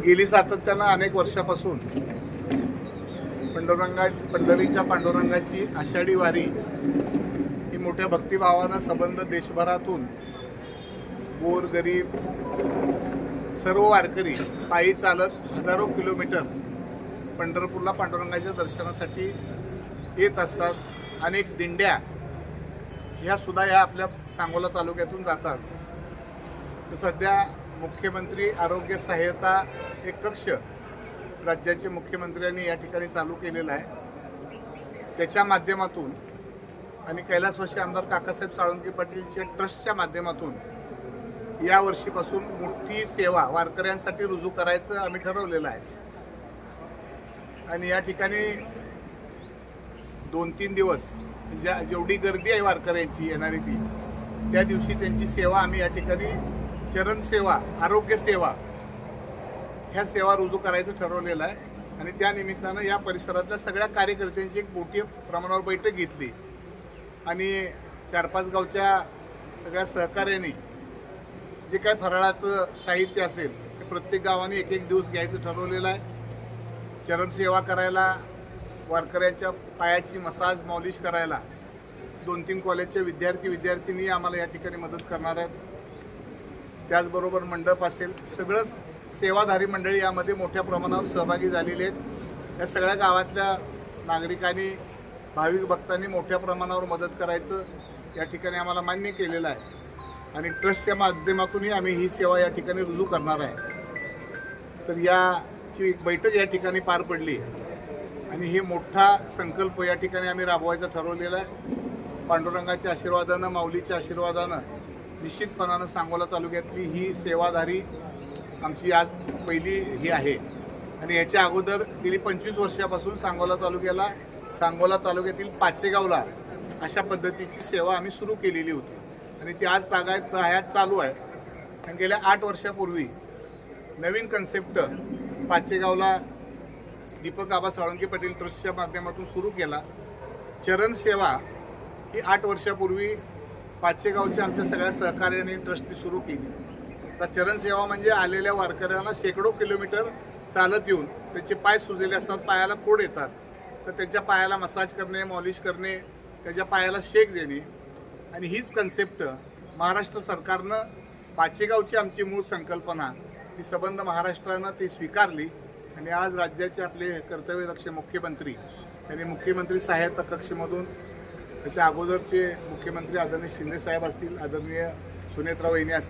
गेली सातत्यानं अनेक वर्षापासून पंढरीच्या पांडुरंगाची आषाढी वारी ही मोठ्या भक्तिभावानं संबंध देशभरातून गोर गरीब सर्व वारकरी पायी चालत हजारो किलोमीटर पंढरपूरला पांडुरंगाच्या दर्शनासाठी येत असतात. अनेक दिंड्या ह्या सुद्धा ह्या आपल्या सांगोला तालुक्यातून जातात. तर सध्या मुख्यमंत्री आरोग्य सहाय्यता एक कक्ष राज्याचे मुख्यमंत्र्यांनी या ठिकाणी चालू केलेला आहे. त्याच्या माध्यमातून आणि कैलासवासी आमदार काकासाहेब साळुंखे पाटीलच्या ट्रस्टच्या माध्यमातून या वर्षीपासून मोठी सेवा वारकऱ्यांसाठी रुजू करायचं आम्ही ठरवलेलं आहे. आणि या ठिकाणी 2-3 दिवस जेवढी गर्दी आहे वारकऱ्यांची येणारी ती त्या दिवशी त्यांची सेवा आम्ही या ठिकाणी चरण सेवा आरोग्य सेवा ह्या सेवा रुजू करायचं ठरवलेलं आहे. आणि त्या निमित्तानं या परिसरातल्या सगळ्या कार्यकर्त्यांची एक मोठी प्रमाणावर बैठक घेतली आणि 4-5 गावच्या सगळ्या सहकार्याने जे काय फराळाचं साहित्य असेल ते प्रत्येक गावाने एक दिवस घ्यायचं ठरवलेलं आहे. चरणसेवा करायला, वारकऱ्यांच्या पायाची मसाज मॉलिश करायला 2-3 कॉलेजच्या विद्यार्थी आम्हाला या ठिकाणी मदत करणार आहेत. त्याचबरोबर मंडप असेल, सगळंच सेवाधारी मंडळी यामध्ये मोठ्या प्रमाणावर सहभागी झालेली आहेत. या सगळ्या गावातल्या नागरिकांनी भाविक भक्तांनी मोठ्या प्रमाणावर मदत करायचं या ठिकाणी आम्हाला मान्य केलेलं आहे. आणि ट्रस्टच्या माध्यमातूनही आम्ही ही सेवा या ठिकाणी रुजू करणार आहे. तर याची एक बैठक या ठिकाणी पार पडली आणि हे मोठा संकल्प या ठिकाणी आम्ही राबवायचा ठरवलेला आहे. पांडुरंगाच्या आशीर्वादानं, माऊलीच्या आशीर्वादानं निश्चितपणानं सांगोला तालुक्यातली ही सेवाधारी आमची आज पहिली ही आहे. आणि याच्या अगोदर गेली 25 वर्षापासून सांगोला तालुक्यातील पाचेगावला अशा पद्धतीची सेवा आम्ही सुरू केलेली होती आणि ती आज तागायत चालू आहे. आणि गेल्या 8 वर्षापूर्वी नवीन कन्सेप्ट पाचेगावला दीपक आबा साळुंखे पाटील ट्रस्टच्या माध्यमातून सुरू केला. चरण सेवा ही 8 वर्षापूर्वी पाचेगावच्या आमच्या सगळ्या सहकार्याने ट्रस्टने सुरू केली. तर चरण सेवा म्हणजे आलेल्या वारकऱ्यांना शेकडो किलोमीटर चालत येऊन त्यांचे पाय सुजलेले असतात, पायाला कोड येतात, तर त्यांच्या पायाला मसाज करणे, मॉलिश करणे, त्याच्या पायाला शेक देणे. आणि हीच कन्सेप्ट महाराष्ट्र सरकारनं पाचेगावची आमची मूळ संकल्पना ही संबंध महाराष्ट्रानं ती स्वीकारली. आणि आज राज्याचे आपले कर्तव्यदक्ष मुख्यमंत्री यांनी मुख्यमंत्री सहाय्यता कक्षमधून त्याच्या अगोदरचे मुख्यमंत्री आदरणीय शिंदेसाहेब असतील, आदरणीय सुनेत्रा वहिनी असतील,